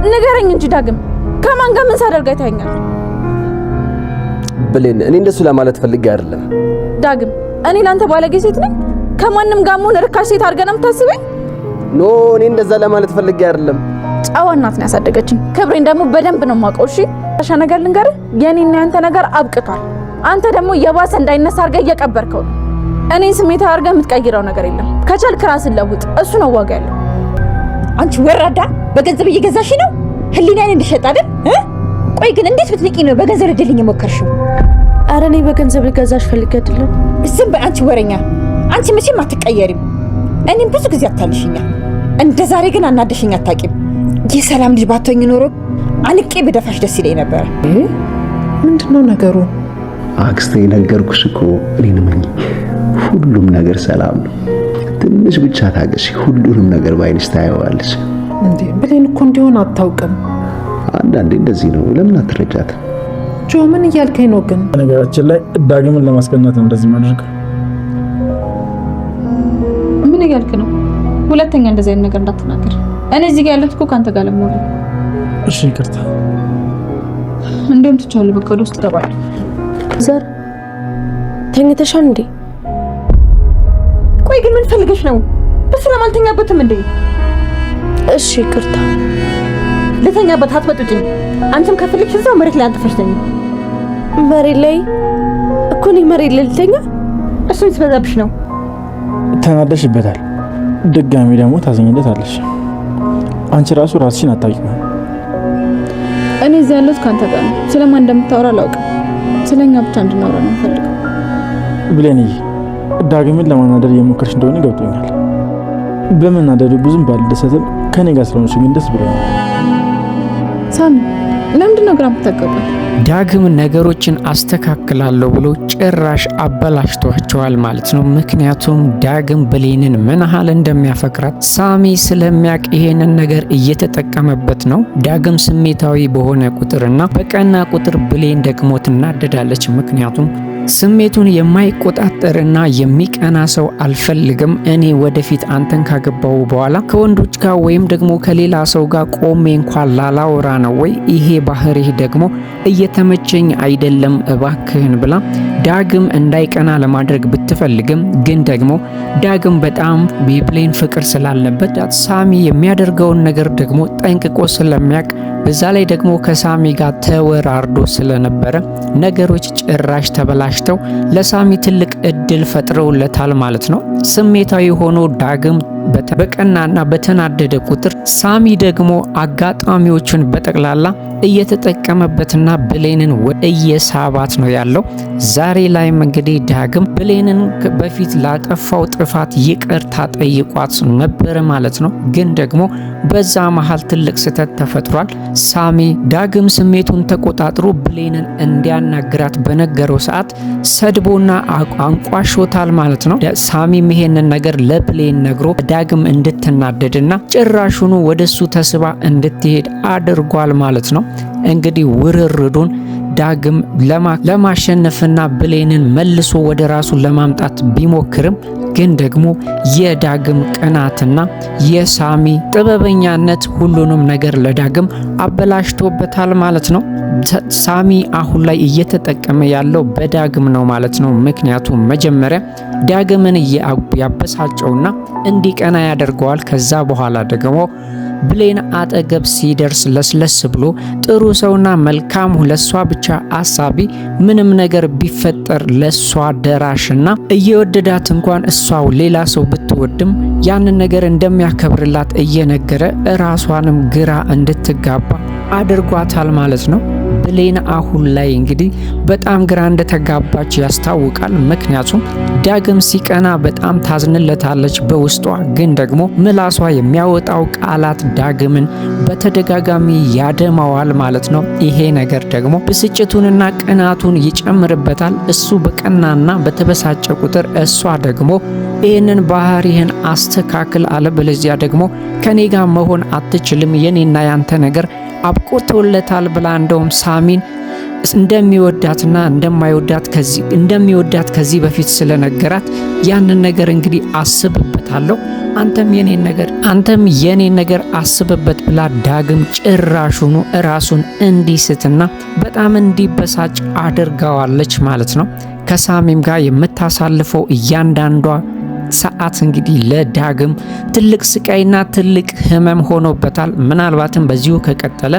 ንገረኝ እንጂ ዳግም ከማን ጋር ምን ሳደርግ አይታኛል? ብሌን እኔ እንደሱ ለማለት ፈልጌ አይደለም። ዳግም እኔ ላንተ ባለጌ ሴት ነኝ? ከማንም ጋር ምን ርካሽ ሴት አድርገህ ነው የምታስበኝ? ኖ እኔ እንደዛ ለማለት ፈልጌ አይደለም። ጨዋ እናት ነው ያሳደገችኝ። ክብሬን ደግሞ በደንብ ነው የማውቀው። እሺ ታሻ ነገር ልንገርህ፣ የኔና ያንተ ነገር አብቅቷል። አንተ ደግሞ የባሰ እንዳይነሳ አድርገህ እየቀበርከው ነው። እኔን ስሜታዊ አድርገህ የምትቀይረው ነገር የለም። ከቻልክ ራስን ለውጥ። እሱ ነው ዋጋ ያለው። አንቺ ወራዳ፣ በገንዘብ እየገዛሽ ነው ህሊናዬን እንድሸጥ አይደል? ቆይ ግን እንዴት ብትንቂ ነው በገንዘብ ልደልኝ የሞከርሽው? ኧረ እኔ በገንዘብ ልገዛሽ ፈልጌ አይደለም። ዝም በይ አንቺ ወረኛ። አንቺ መቼም አትቀየሪም። እኔም ብዙ ጊዜ አታልሽኛል። እንደ ዛሬ ግን አናደሽኝ አታውቂም። የሰላም ልጅ ባትሆኝ ኖሮ አንቄ በደፋሽ ደስ ይለኝ ነበር። ምንድነው ነገሩ? አክስቴ ነገርኩሽ እኮ እኔን መኝ። ሁሉም ነገር ሰላም ነው። ትንሽ ብቻ ታገሺ። ሁሉንም ነገር ባይንሽ ታየዋለሽ። እንዴ ብሌን እኮ እንዲሆን አታውቅም። አንዳንዴ እንደዚህ ነው። ለምን አትረጃት? ጆ ምን እያልከኝ ነው ግን? ነገራችን ላይ ዳግምን ለማስቀናት ነው እንደዚህ ማድረግ። ምን እያልክ ነው? ሁለተኛ እንደዚህ አይነት ነገር እንዳትናገር። እኔ እዚህ ጋር ያለሁት እኮ ካንተ ጋር ለመሆን። እሺ ይቅርታ። እንደውም ትቻለሁ። በቃ ወደ ውስጥ ገባለሁ። ዘር ተኝተሻል እንዴ? ቆይ ግን ምን ፈልገሽ ነው? በሰላም አልተኛበትም እንዴ? እሺ ይቅርታ። ለተኛበት አትመጡጭኝ። አንቺም ከፍልሽ እዛው መሬት ላይ አንጥፈሽ ተኝ። መሬት ላይ እኮ ነው መሬት ላይ ልተኛ? እሱ ይስበዛብሽ ነው። ተናደሽበታል። ድጋሚ ደግሞ ታዘኝለታለሽ። አንቺ ራሱ ራስሽን አታውቂም። እኔ እዚህ ያለሁት ካንተ ጋር ነው። ስለማን እንደምታወራ አላውቅም። ስለኛ ብቻ እንድናወራ ነው የምፈልገው። ብሌንዬ ዳግምን ለማናደድ እየሞከርሽ እንደሆነ ገብቶኛል። በመናደዱ ብዙም ባልደሰትም ከኔ ጋር ስለሆንሽ ግን ደስ ብሎኛል። ሳሚ ለምንድን ነው ግራ የምትጋባው? ዳግም ነገሮችን አስተካክላለሁ ብሎ ጭራሽ አበላሽቷቸዋል ማለት ነው። ምክንያቱም ዳግም ብሌንን ምን ያህል እንደሚያፈቅራት ሳሚ ስለሚያውቅ ይሄንን ነገር እየተጠቀመበት ነው። ዳግም ስሜታዊ በሆነ ቁጥርና በቀና ቁጥር ብሌን ደግሞ ትናደዳለች። ምክንያቱም ስሜቱን የማይቆጣጠርና የሚቀና ሰው አልፈልግም። እኔ ወደፊት አንተን ካገባው በኋላ ከወንዶች ጋር ወይም ደግሞ ከሌላ ሰው ጋር ቆሜ እንኳን ላላወራ ነው ወይ? ይሄ ባህሪህ ደግሞ እየተመቸኝ አይደለም እባክህን ብላ ዳግም እንዳይቀና ለማድረግ ብትፈልግም ግን ደግሞ ዳግም በጣም የብሌን ፍቅር ስላለበት ሳሚ የሚያደርገውን ነገር ደግሞ ጠንቅቆ ስለሚያውቅ በዛ ላይ ደግሞ ከሳሚ ጋር ተወራርዶ ስለነበረ ነገሮች ጭራሽ ተበላሽተው ለሳሚ ትልቅ እድል ፈጥረውለታል ማለት ነው። ስሜታዊ ሆኖ ዳግም በቀናና በተናደደ ቁጥር ሳሚ ደግሞ አጋጣሚዎችን በጠቅላላ እየተጠቀመበትና ብሌንን እየሳባት ነው ያለው። ዛሬ ላይም እንግዲህ ዳግም ብሌንን በፊት ላጠፋው ጥፋት ይቅርታ ጠይቋት ነበር ማለት ነው። ግን ደግሞ በዛ መሃል ትልቅ ስህተት ተፈጥሯል። ሳሚ ዳግም ስሜቱን ተቆጣጥሮ ብሌንን እንዲያናግራት በነገረው ሰዓት ሰድቦና አንቋሾታል ማለት ነው። ሳሚም ይሄንን ነገር ለብሌን ነግሮ ዳግም እንድትናደድና ጭራሹኑ ወደሱ ተስባ እንድትሄድ አድርጓል ማለት ነው። እንግዲህ ውርርዱን ዳግም ለማሸነፍና ብሌንን መልሶ ወደ ራሱ ለማምጣት ቢሞክርም ግን ደግሞ የዳግም ቅናትና የሳሚ ጥበበኛነት ሁሉንም ነገር ለዳግም አበላሽቶበታል ማለት ነው። ሳሚ አሁን ላይ እየተጠቀመ ያለው በዳግም ነው ማለት ነው። ምክንያቱም መጀመሪያ ዳግምን ያበሳጨውና እንዲቀና ያደርገዋል። ከዛ በኋላ ደግሞ ብሌን አጠገብ ሲደርስ ለስለስ ብሎ ጥሩ ሰውና መልካም ለሷ ብቻ አሳቢ ምንም ነገር ቢፈጠር ለሷ ደራሽና እየወደዳት እንኳን እሷው ሌላ ሰው ብትወድም ያንን ነገር እንደሚያከብርላት እየነገረ ራሷንም ግራ እንድትጋባ አድርጓታል ማለት ነው። ብሌን አሁን ላይ እንግዲህ በጣም ግራ እንደተጋባች ያስታውቃል። ምክንያቱም ዳግም ሲቀና በጣም ታዝንለታለች በውስጧ፣ ግን ደግሞ ምላሷ የሚያወጣው ቃላት ዳግምን በተደጋጋሚ ያደማዋል ማለት ነው። ይሄ ነገር ደግሞ ብስጭቱንና ቅናቱን ይጨምርበታል። እሱ በቀናና በተበሳጨ ቁጥር እሷ ደግሞ ይህንን ባህሪህን አስተካክል፣ አለበለዚያ ደግሞ ከኔ ጋር መሆን አትችልም፣ የኔና ያንተ ነገር አብቆቶለታል ብላ እንደውም ሳሚን እንደሚወዳትና እንደሚወዳት ከዚህ በፊት ስለነገራት ያንን ነገር እንግዲህ አስብበታለሁ አንተም የኔን ነገር አስብበት ብላ ዳግም ጭራሹኑ ራሱን እንዲስትና በጣም እንዲበሳጭ አድርጋዋለች ማለት ነው። ከሳሚም ጋር የምታሳልፈው እያንዳንዷ ሰዓት እንግዲህ ለዳግም ትልቅ ስቃይና ትልቅ ህመም ሆኖበታል። ምናልባትም በዚሁ ከቀጠለ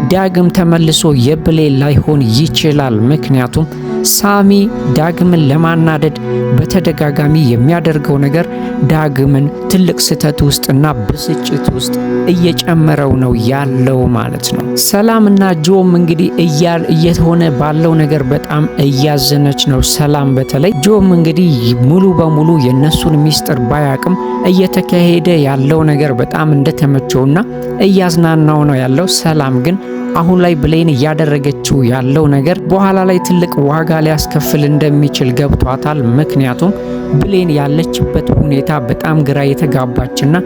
ዳግም ተመልሶ የብሌን ላይሆን ይችላል። ምክንያቱም ሳሚ ዳግምን ለማናደድ በተደጋጋሚ የሚያደርገው ነገር ዳግምን ትልቅ ስህተት ውስጥና ብስጭት ውስጥ እየጨመረው ነው ያለው ማለት ነው። ሰላምና ጆም እንግዲህ እየሆነ ባለው ነገር በጣም እያዘነች ነው። ሰላም በተለይ ጆም እንግዲህ ሙሉ በሙሉ የነሱን ሚስጥር ባያቅም እየተካሄደ ያለው ነገር በጣም እንደተመቸውና እያዝናናው ነው ያለው። ሰላም ግን አሁን ላይ ብሌን እያደረገችው ያለው ነገር በኋላ ላይ ትልቅ ዋጋ ሊያስከፍል እንደሚችል ገብቷታል። ምክንያቱም ብሌን ያለችበት ሁኔታ በጣም ግራ የተጋባችና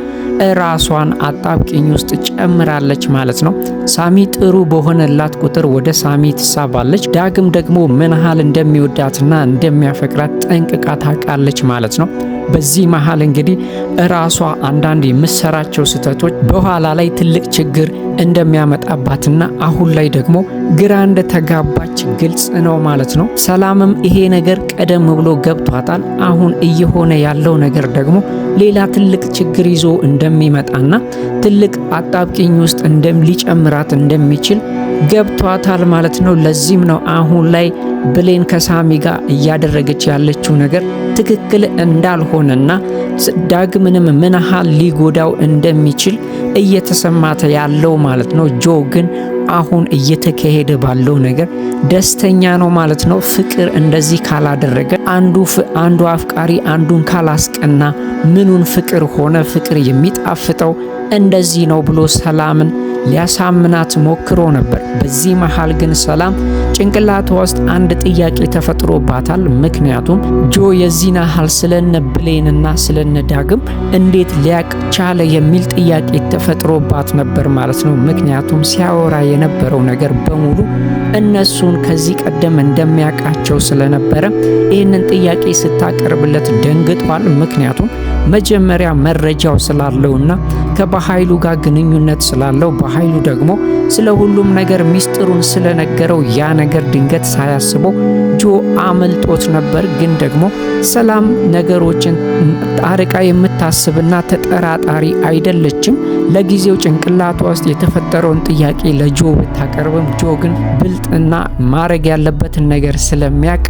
ራሷን አጣብቂኝ ውስጥ ጨምራለች ማለት ነው። ሳሚ ጥሩ በሆነላት ቁጥር ወደ ሳሚ ትሳባለች። ዳግም ደግሞ ምን ያህል እንደሚወዳትና እንደሚያፈቅራት ጠንቅቃ ታውቃለች ማለት ነው። በዚህ መሃል እንግዲህ ራሷ አንዳንድ የምትሰራቸው ስህተቶች በኋላ ላይ ትልቅ ችግር እንደሚያመጣባትና አሁን ላይ ደግሞ ግራ እንደተጋባች ግልጽ ነው ማለት ነው። ሰላምም ይሄ ነገር ቀደም ብሎ ገብቷታል። አሁን እየሆነ ያለው ነገር ደግሞ ሌላ ትልቅ ችግር ይዞ እንደሚመጣና ትልቅ አጣብቂኝ ውስጥ ሊጨምራት እንደሚችል ገብቷታል ማለት ነው። ለዚህም ነው አሁን ላይ ብሌን ከሳሚ ጋር እያደረገች ያለችው ነገር ትክክል እንዳልሆነና ዳግምንም ምን ያህል ሊጎዳው እንደሚችል እየተሰማተ ያለው ማለት ነው። ጆ ግን አሁን እየተካሄደ ባለው ነገር ደስተኛ ነው ማለት ነው። ፍቅር እንደዚህ ካላደረገ አንዱ አፍቃሪ አንዱን ካላስቀና ምኑን ፍቅር ሆነ? ፍቅር የሚጣፍጠው እንደዚህ ነው ብሎ ሰላምን ሊያሳምናት ሞክሮ ነበር። በዚህ መሃል ግን ሰላም ጭንቅላቷ ውስጥ አንድ ጥያቄ ተፈጥሮባታል። ምክንያቱም ጆ የዚህን ያህል ስለነ ብሌንና ስለነ ዳግም እንዴት ሊያቅ ቻለ የሚል ጥያቄ ተፈጥሮባት ነበር ማለት ነው። ምክንያቱም ሲያወራ የነበረው ነገር በሙሉ እነሱን ከዚህ ቀደም እንደሚያውቃቸው ስለነበረ ይህንን ጥያቄ ስታቀርብለት ደንግጧል። ምክንያቱም መጀመሪያ መረጃው ስላለውና ከባኃይሉ ጋር ግንኙነት ስላለው በኃይሉ ደግሞ ስለ ሁሉም ነገር ሚስጥሩን ስለነገረው ያ ነገር ድንገት ሳያስበው ጆ አመልጦት ነበር። ግን ደግሞ ሰላም ነገሮችን ጣርቃ የምታስብና ተጠራጣሪ አይደለችም። ለጊዜው ጭንቅላቷ ውስጥ የተፈጠረውን ጥያቄ ለጆ ብታቀርብም ጆ ግን ብልጥና ማድረግ ያለበትን ነገር ስለሚያቅ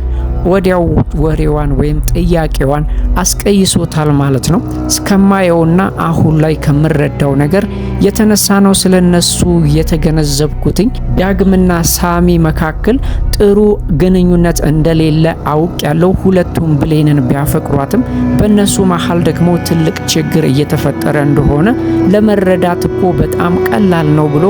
ወዲያው ወሬዋን ወይም ጥያቄዋን አስቀይሶታል ማለት ነው። እስከማየውና አሁን ላይ ከምረዳው ነገር የተነሳ ነው ስለነሱ የተገነዘብኩትኝ። ዳግምና ሳሚ መካከል ጥሩ ግንኙነት እንደሌለ አውቅ ያለው ሁለቱም ብሌንን ቢያፈቅሯትም በእነሱ መሃል ደግሞ ትልቅ ችግር እየተፈጠረ እንደሆነ ለመረዳት እኮ በጣም ቀላል ነው ብሎ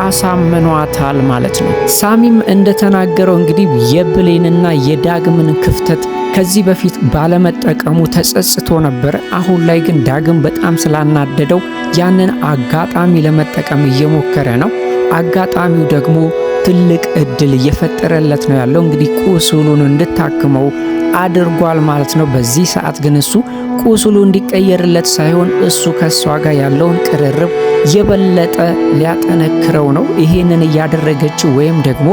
አሳምኗታል ማለት ነው። ሳሚም እንደተናገረው እንግዲህ የብሌንና የዳግምን ክፍተት ከዚህ በፊት ባለመጠቀሙ ተጸጽቶ ነበር። አሁን ላይ ግን ዳግም በጣም ስላናደደው ያንን አጋጣሚ ለመጠቀም እየሞከረ ነው። አጋጣሚው ደግሞ ትልቅ እድል እየፈጠረለት ነው ያለው። እንግዲህ ቁስሉን እንድታክመው አድርጓል ማለት ነው። በዚህ ሰዓት ግን እሱ ቁስሉ እንዲቀየርለት ሳይሆን እሱ ከሷ ጋር ያለውን ቅርርብ የበለጠ ሊያጠነክረው ነው። ይሄንን እያደረገችው ወይም ደግሞ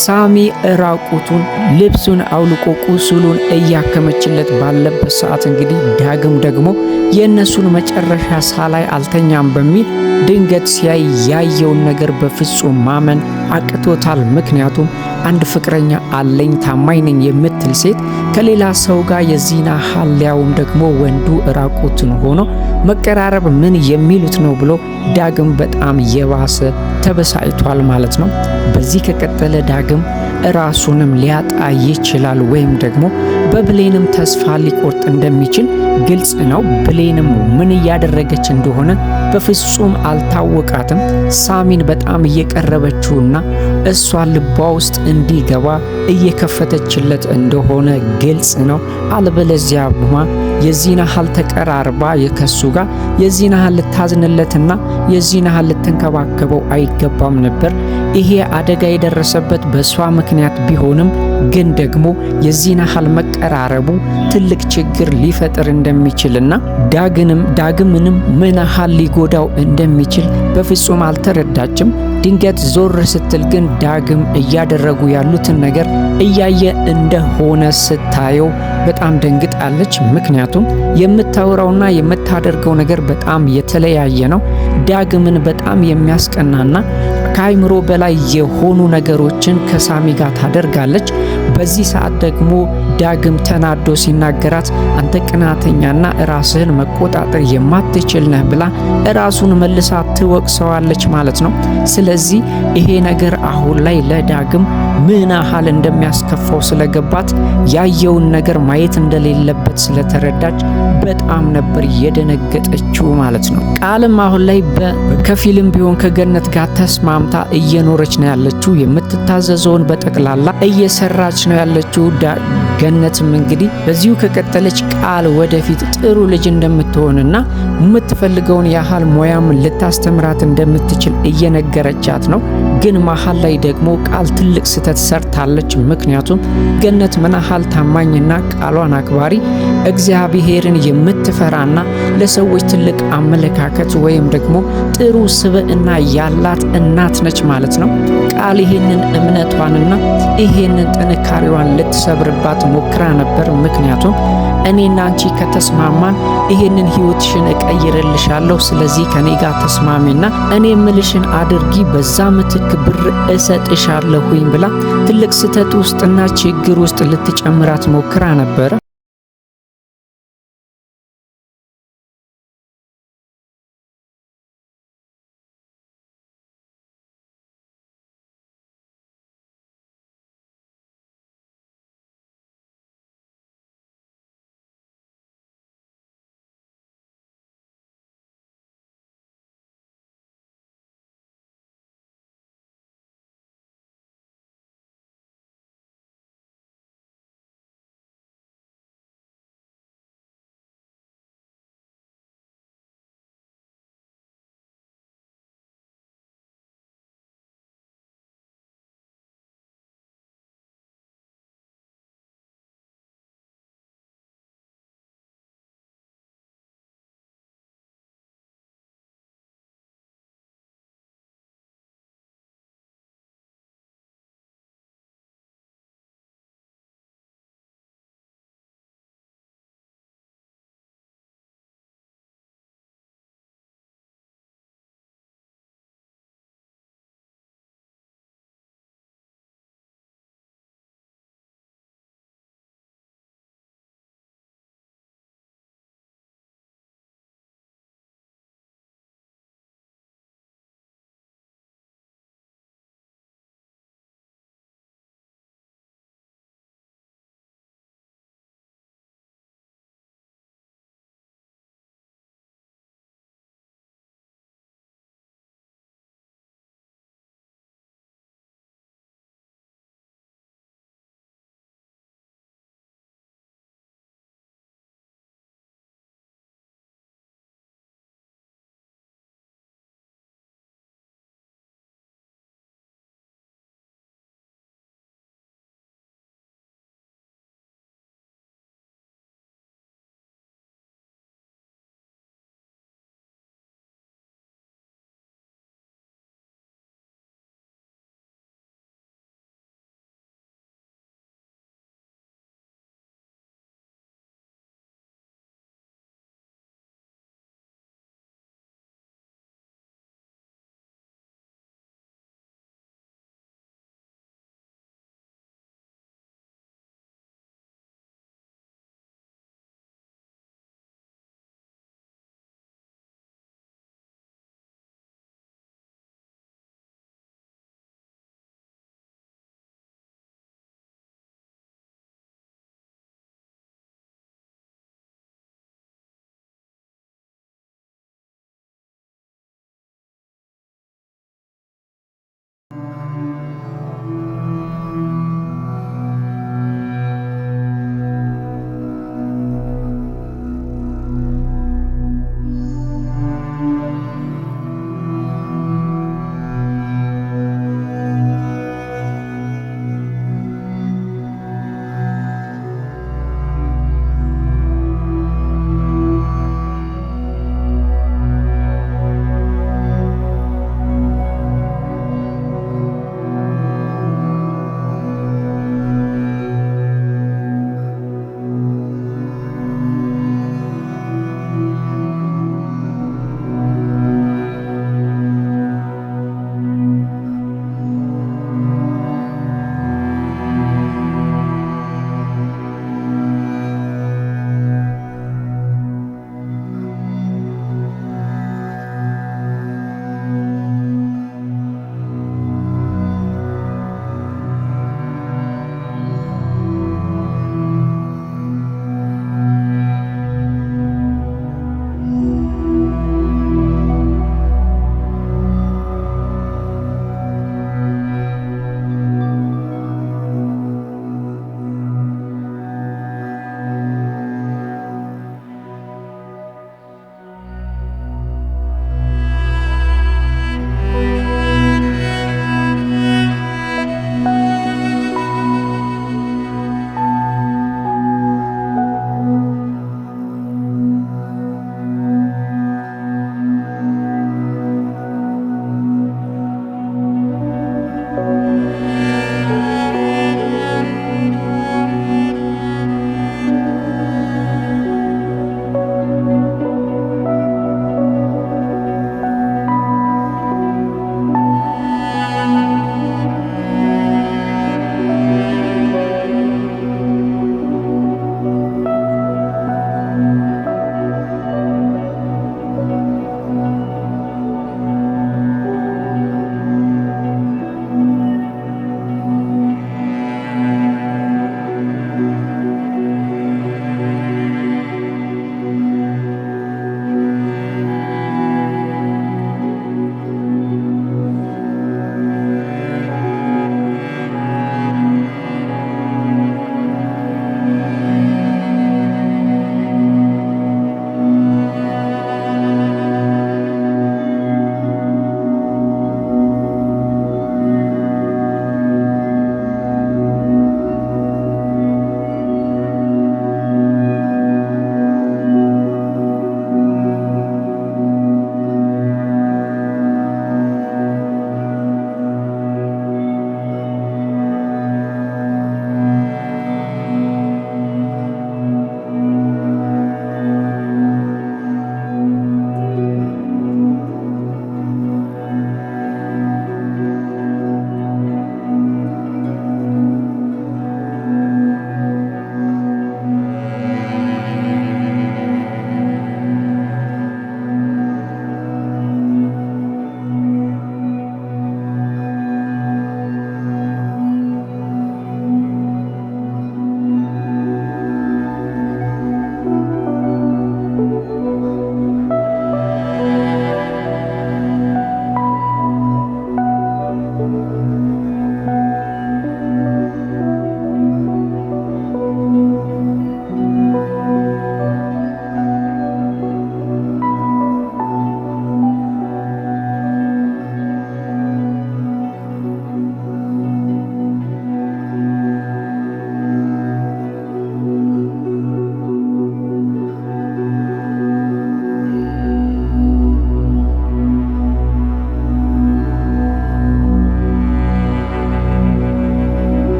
ሳሚ ራቁቱን ልብሱን አውልቆ ቁስሉን እያከመችለት ባለበት ሰዓት እንግዲህ ዳግም ደግሞ የእነሱን መጨረሻ ሳላይ አልተኛም በሚል ድንገት ሲያይ ያየውን ነገር በፍጹም ማመን አቅቶታል። ምክንያቱም አንድ ፍቅረኛ አለኝ ታማኝ ነኝ የምትል ሴት ከሌላ ሰው ጋር የዚና ሐሊያውም ደግሞ ወንዱ ራቁቱን ሆኖ መቀራረብ ምን የሚሉት ነው ብሎ ዳግም በጣም የባሰ ተበሳጭቷል ማለት ነው። በዚህ ከቀጠለ ዳግም ራሱንም ሊያጣ ይችላል ወይም ደግሞ በብሌንም ተስፋ ሊቆርጥ እንደሚችል ግልጽ ነው። ብሌንም ምን እያደረገች እንደሆነ በፍጹም አልታወቃትም። ሳሚን በጣም እየቀረበችውና እሷ ልቧ ውስጥ እንዲገባ እየከፈተችለት እንደሆነ ግልጽ ነው። አልበለዚያማ የዚህን ያህል ተቀራርባ የከሱ ጋር የዚህን ያህል ልታዝንለትና የዚህን ያህል ልትንከባከበው አይገባም ነበር። ይሄ አደጋ የደረሰበት በሷ ምክንያት ቢሆንም ግን ደግሞ የዚህን ያህል መቀራረቡ ትልቅ ችግር ሊፈጥር እንደሚችልና ዳግምንም ምን ያህል ሊጎዳው እንደሚችል በፍጹም አልተረዳችም። ድንገት ዞር ስትል ግን ዳግም እያደረጉ ያሉትን ነገር እያየ እንደሆነ ስታየው በጣም ደንግጣለች። ምክንያቱም የምታወራውና የምታደርገው ነገር በጣም የተለያየ ነው። ዳግምን በጣም የሚያስቀናና ከአይምሮ በላይ የሆኑ ነገሮችን ከሳሚ ጋር ታደርጋለች። በዚህ ሰዓት ደግሞ ዳግም ተናዶ ሲናገራት አንተ ቅናተኛና ራስህን መቆጣጠር የማትችል ነህ ብላ ራሱን መልሳ ትወቅሰዋለች ማለት ነው። ስለዚህ ይሄ ነገር አሁን ላይ ለዳግም ምን ያህል እንደሚያስከፋው ስለገባት ያየውን ነገር ማየት እንደሌለበት ስለተረዳች በጣም ነበር የደነገጠችው ማለት ነው። ቃልም አሁን ላይ በከፊልም ቢሆን ከገነት ጋር ተስማምታ እየኖረች ነው ያለችው። የምትታዘዘውን በጠቅላላ እየሰራች ነው ያለችው። ገነትም እንግዲህ በዚሁ ከቀጠለች ቃል ወደፊት ጥሩ ልጅ እንደምትሆንና የምትፈልገውን ያህል ሙያም ልታስተምራት እንደምትችል እየነገረቻት ነው። ግን መሀል ላይ ደግሞ ቃል ትልቅ ስህተት ሰርታለች። ምክንያቱም ገነት ምን ያህል ታማኝና ቃሏን አክባሪ እግዚአብሔርን የምትፈራና ለሰዎች ትልቅ አመለካከት ወይም ደግሞ ጥሩ ስብዕና ያላት እናት ነች ማለት ነው። ቃል ይሄንን እምነቷንና ይሄንን ጥንካሬዋን ልትሰብርባት ሞክራ ነበር። ምክንያቱም እኔና አንቺ ከተስማማን ይሄንን ህይወትሽን እቀይርልሻለሁ፣ ስለዚህ ከኔ ጋር ተስማሚና እኔ ምልሽን አድርጊ፣ በዛ ምትክ ብር እሰጥሻለሁኝ ብላ ትልቅ ስህተት ውስጥና ችግር ውስጥ ልትጨምራት ሞክራ ነበረ።